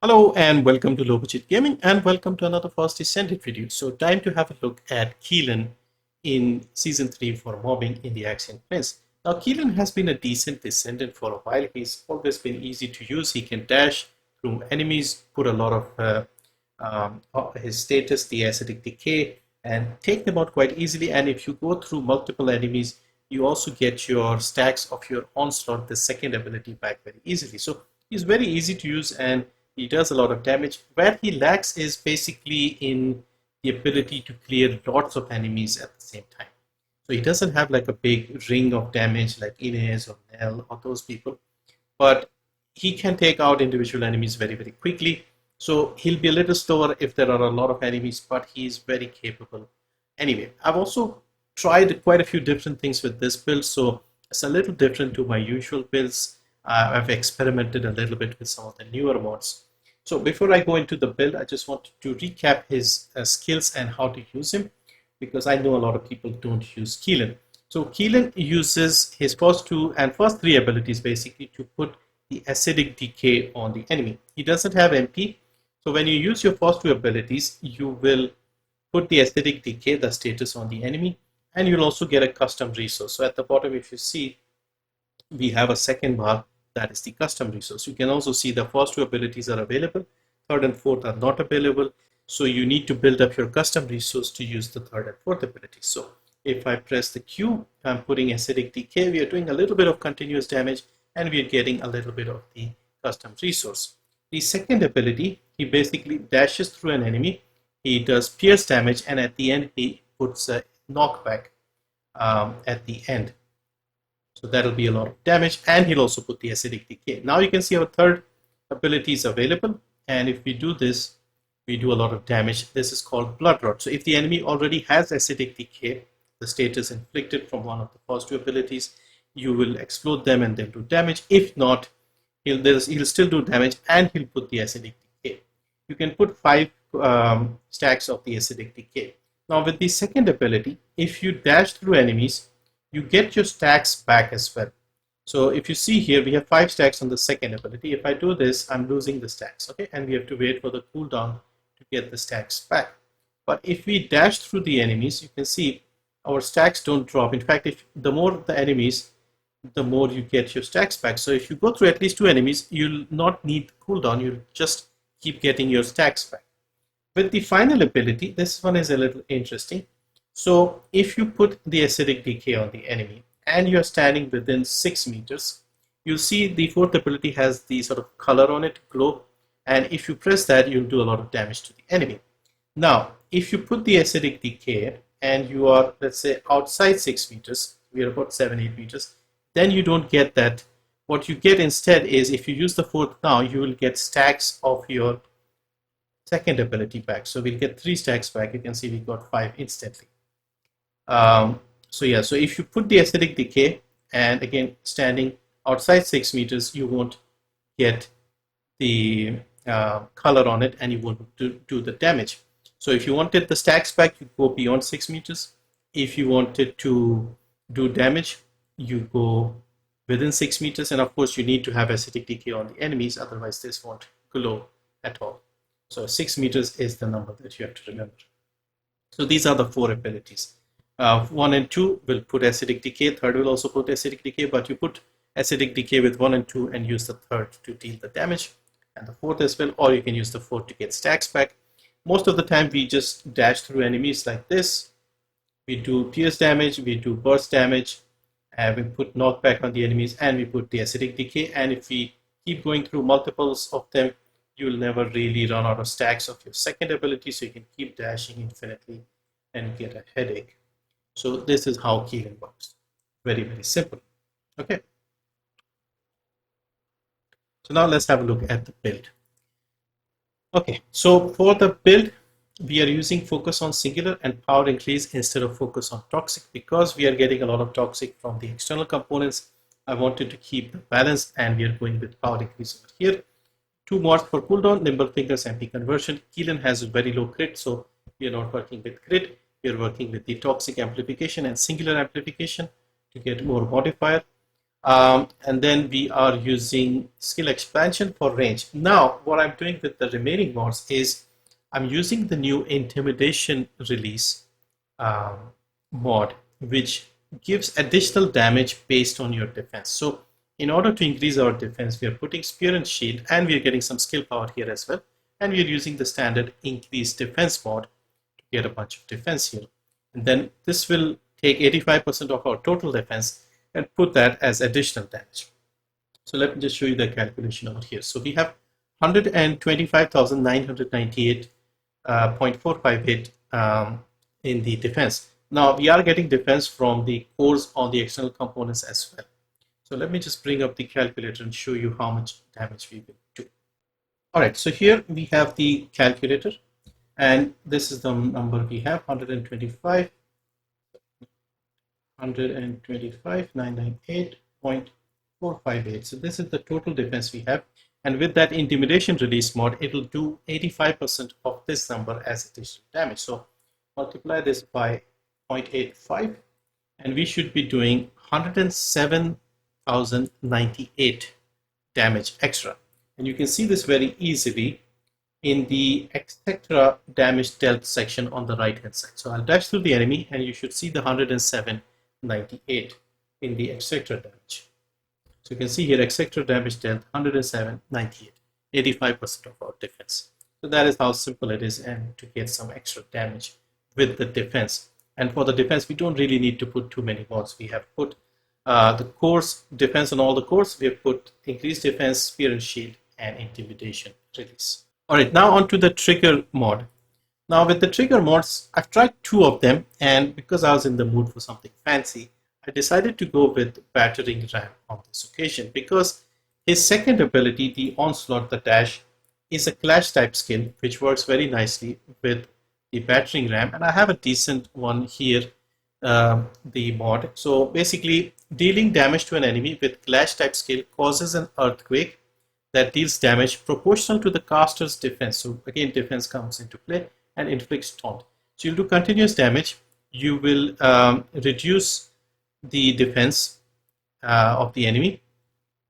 Hello and welcome to Low Budget Gaming and welcome to another Fast Descendant video. So time to have a look at Keelan in Season 3 for mobbing in the Axion Prince. Now Keelan has been a decent Descendant for a while. He's always been easy to use. He can dash through enemies, put a lot of his status, the acidic decay, and take them out quite easily. And if you go through multiple enemies, you also get your stacks of your onslaught, the second ability, back very easily. So he's very easy to use and he does a lot of damage. Where he lacks is basically in the ability to clear lots of enemies at the same time. So he doesn't have like a big ring of damage like Inez or Nell or those people, but he can take out individual enemies very, very quickly. So he'll be a little slower if there are a lot of enemies, but he's very capable. Anyway, I've also tried quite a few different things with this build, so it's a little different to my usual builds. I've experimented a little bit with some of the newer mods. So before I go into the build, I just want to recap his skills and how to use him, because I know a lot of people don't use Keelan. So Keelan uses his first two and first three abilities basically to put the acidic decay on the enemy. He doesn't have MP, so when you use your first two abilities, you will put the acidic decay, the status, on the enemy, and you'll also get a custom resource. So at the bottom, if you see, we have a second bar. That is the custom resource. You can also see the first two abilities are available, third and fourth are not available. So you need to build up your custom resource to use the third and fourth ability. So if I press the Q, I'm putting acidic decay. We are doing a little bit of continuous damage and we are getting a little bit of the custom resource. The second ability, he basically dashes through an enemy. He does pierce damage and at the end he puts a knockback at the end. So that'll be a lot of damage, and he'll also put the acidic decay. Now you can see our third ability is available, and if we do this, we do a lot of damage. This is called Blood Rot. So if the enemy already has acidic decay, the status inflicted from one of the first two abilities, you will explode them and they'll do damage. If not, he'll still do damage and he'll put the acidic decay. You can put 5 stacks of the acidic decay. Now with the second ability, if you dash through enemies, you get your stacks back as well. So if you see here, we have 5 stacks on the second ability. If I do this, I'm losing the stacks, okay? And we have to wait for the cooldown to get the stacks back. But if we dash through the enemies, you can see our stacks don't drop. In fact, if the more the enemies, the more you get your stacks back. So if you go through at least 2 enemies, you'll not need cooldown. You'll just keep getting your stacks back. With the final ability, this one is a little interesting. So if you put the acidic decay on the enemy and you're standing within 6 meters, you'll see the fourth ability has the sort of color on it, glow, and if you press that, you'll do a lot of damage to the enemy. Now, if you put the acidic decay and you are, let's say, outside 6 meters, we are about 7-8 meters, then you don't get that. What you get instead is, if you use the fourth now, you will get stacks of your second ability back. So we'll get 3 stacks back. You can see we got 5 instantly. So if you put the acidic decay and again standing outside 6 meters, you won't get the color on it and you won't do the damage. So if you wanted the stacks back, you go beyond 6 meters. If you wanted to do damage, you go within 6 meters, and of course you need to have acidic decay on the enemies, otherwise this won't glow at all. So 6 meters is the number that you have to remember. So these are the 4 abilities. 1 and 2 will put acidic decay, third will also put acidic decay, but you put acidic decay with 1 and 2 and use the third to deal the damage, and the fourth as well, or you can use the fourth to get stacks back. Most of the time we just dash through enemies like this. We do pierce damage, we do burst damage, we put knockback on the enemies, and we put the acidic decay, and if we keep going through multiples of them, you'll never really run out of stacks of your second ability, so you can keep dashing infinitely and get a headache. So this is how Keelan works. Very, very simple. Okay. So now let's have a look at the build. Okay, so for the build, we are using focus on singular and power increase instead of focus on toxic, because we are getting a lot of toxic from the external components. I wanted to keep the balance and we are going with power increase over here. 2 mods for cooldown, nimble fingers, MP conversion. Keelan has a very low crit, so we are not working with crit. We are working with the toxic amplification and singular amplification to get more modifier. And then we are using skill expansion for range. Now, what I'm doing with the remaining mods is I'm using the new Intimidation release mod, which gives additional damage based on your defense. So in order to increase our defense, we are putting Spear and Shield, and we are getting some skill power here as well. And we are using the standard increase defense mod to get a bunch of defense here. And then this will take 85% of our total defense and put that as additional damage. So let me just show you the calculation over here. So we have 125,998.458 in the defense. Now we are getting defense from the cores on the external components as well. So let me just bring up the calculator and show you how much damage we will do. All right, so here we have the calculator, and this is the number we have, 125,998.458. So this is the total defense we have. And with that Intimidation release mod, it will do 85% of this number as additional damage. So multiply this by 0.85, and we should be doing 107,098 damage extra. And you can see this very easily in the etc. damage dealt section on the right hand side. So I'll dash through the enemy, and you should see the 107.98 in the etc. damage. So you can see here etc. damage dealt 107.98, 85% of our defense. So that is how simple it is, and to get some extra damage with the defense. And for the defense, we don't really need to put too many mods. We have put the cores defense on all the cores. We have put increased defense, Spear and Shield, and Intimidation release. All right, now on to the trigger mod. Now with the trigger mods, I've tried two of them, and because I was in the mood for something fancy, I decided to go with Battering Ram on this occasion, because his second ability, the Onslaught, the Dash, is a clash type skill which works very nicely with the Battering Ram, and I have a decent one here, the mod. So basically, dealing damage to an enemy with clash type skill causes an earthquake that deals damage proportional to the caster's defense. So again, defense comes into play, and inflicts taunt. So you'll do continuous damage. You will reduce the defense of the enemy,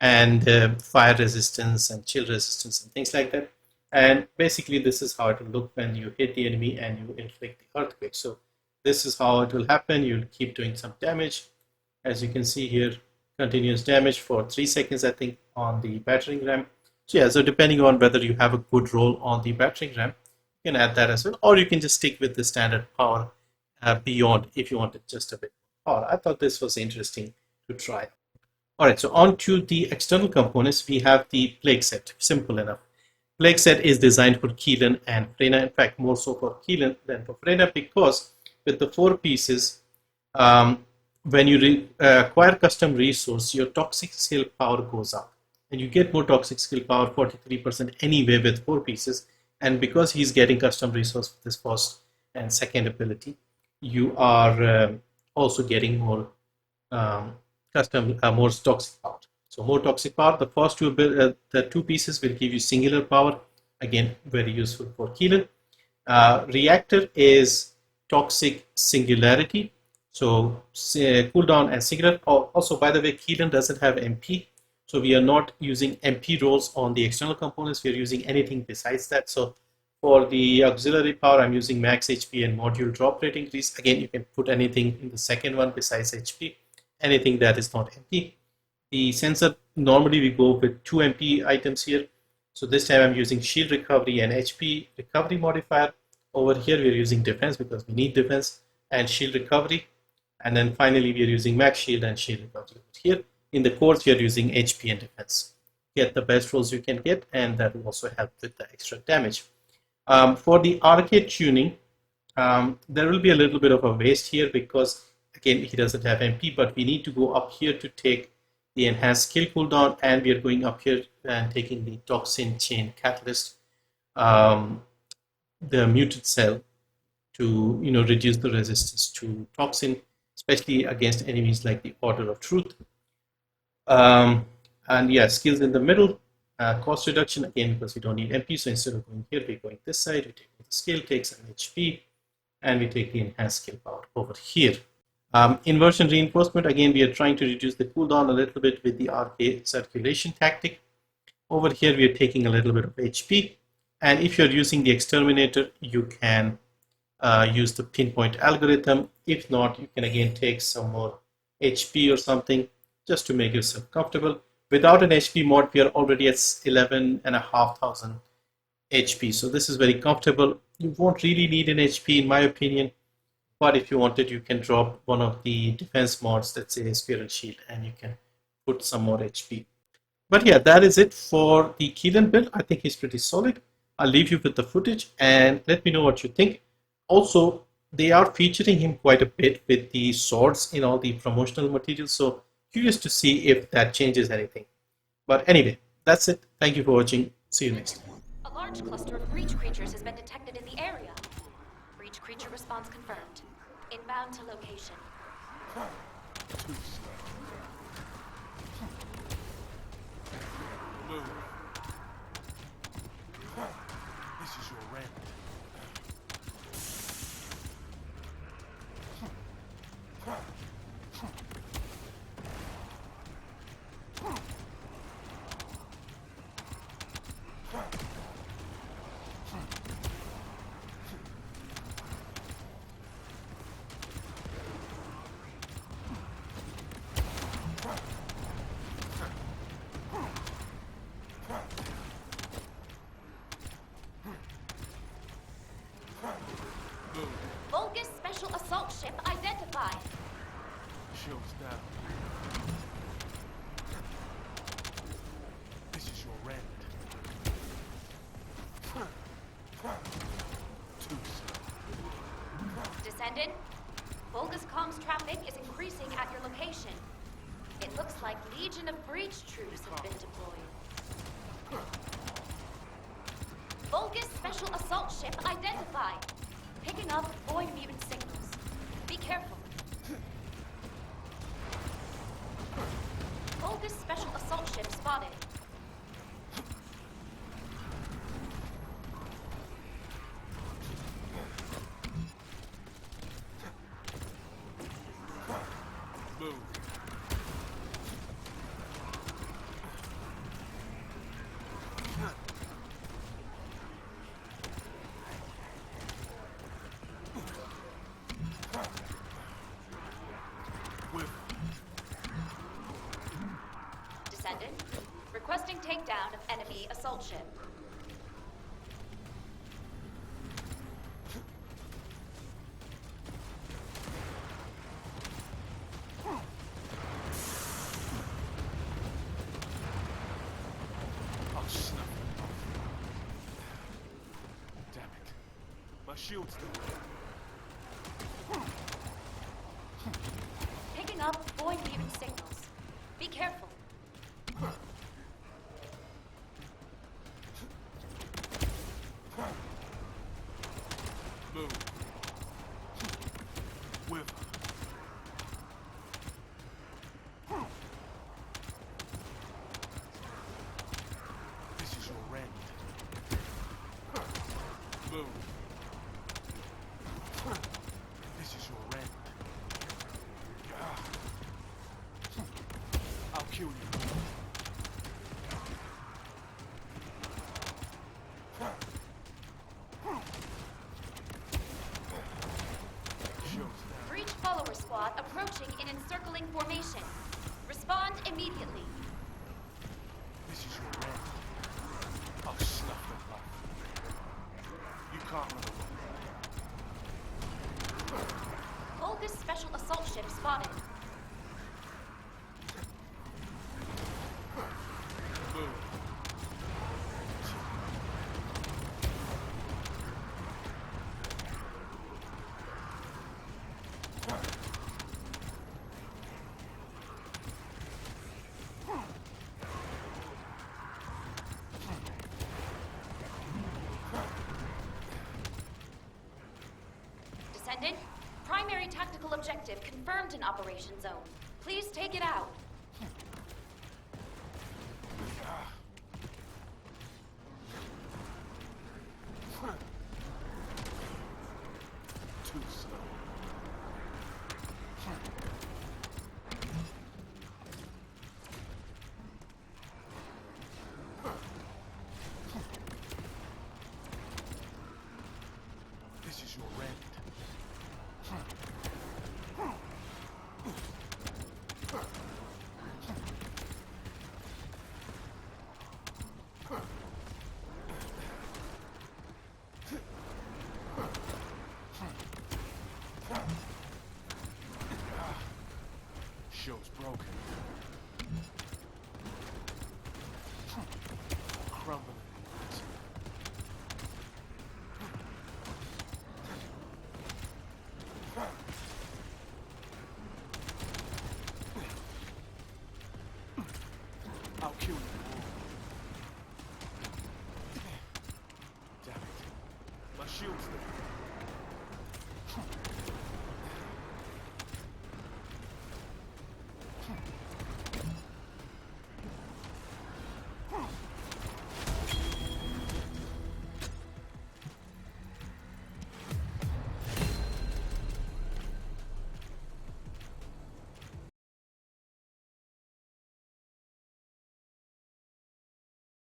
and fire resistance and chill resistance and things like that. And basically this is how it will look when you hit the enemy and you inflict the earthquake. So this is how it will happen. You'll keep doing some damage. As you can see here, continuous damage for 3 seconds, I think, on the Battering Ram. So yeah, so depending on whether you have a good roll on the Battering Ram, you can add that as well, or you can just stick with the standard power beyond if you wanted just a bit more power. I thought this was interesting to try. All right, so on to the external components, we have the Plague Set. Simple enough. Plague Set is designed for Keelan and Freyna. In fact, more so for Keelan than for Freyna, because with the 4 pieces, when you acquire custom resource, your toxic skill power goes up, and you get more toxic skill power, 43% anyway with 4 pieces. And because he's getting custom resource with this first and second ability, you are also getting more more toxic power. So more toxic power. The first the 2 pieces will give you singular power. Again, very useful for Keelan. Reactor is toxic singularity. So cooldown and singular. Also, by the way, Keelan doesn't have MP. So we are not using MP rolls on the external components. We are using anything besides that. So for the auxiliary power, I'm using max HP and module drop rate increase. Again, you can put anything in the second one besides HP, anything that is not MP. The sensor, normally we go with 2 MP items here. So this time I'm using shield recovery and HP recovery modifier. Over here we're using defense because we need defense and shield recovery. And then finally we are using max shield and shield recovery. Here in the cores we are using HP and defense. Get the best rolls you can get, and that will also help with the extra damage. For the Arche Tuning, there will be a little bit of a waste here because again he doesn't have MP, but we need to go up here to take the enhanced skill cooldown, and we are going up here and taking the toxin chain catalyst, the mutant cell, to reduce the resistance to toxin, especially against enemies like the Order of Truth. And yeah, skills in the middle, cost reduction again because we don't need MP. So instead of going here, we're going this side. We take the skill, takes an HP, and we take the enhanced skill power over here. Inversion reinforcement, again, we are trying to reduce the cooldown a little bit with the Arche circulation tactic. Over here, we are taking a little bit of HP. And if you're using the exterminator, you can use the pinpoint algorithm. If not, you can again take some more HP or something just to make yourself comfortable. Without an HP mod, we are already at 11,500 HP. So this is very comfortable. You won't really need an HP in my opinion. But if you wanted, you can drop one of the defense mods, let's say Spear and Shield, and you can put some more HP. But yeah, that is it for the Keelan build. I think he's pretty solid. I'll leave you with the footage and let me know what you think. Also, they are featuring him quite a bit with the swords in all the promotional materials. So curious to see if that changes anything. But anyway, that's it. Thank you for watching. See you next time. A large cluster of breach creatures has been detected in the area. Breach creature response confirmed. Inbound to location. Move. This is your rent. Vulgus special assault ship identified. Shields down. This is your rent. Too slow. Descendant, Vulgus comms traffic is increasing at your location. It looks like Legion of Breach troops have been deployed. Vulgus special assault ship identified. Picking up void mutant signals. Be careful. Vulgus special assault ship spotted. Move. Descendant, requesting takedown of enemy assault ship. I'll snuff it off. Damn it. My shield's down. Picking up void mutant signals. Be careful. Move. Whip. This is your rent. Move. This is your rent. I'll kill you. Breach follower squad approaching in encircling formation. Respond immediately. This is your rent. I'll snuff them off. You can't run away. Vulgus special assault ship spotted. Move. Descendant, primary tactical objective confirmed in Operation Zone. Please take it out. Too slow. This is your end. Show's broken.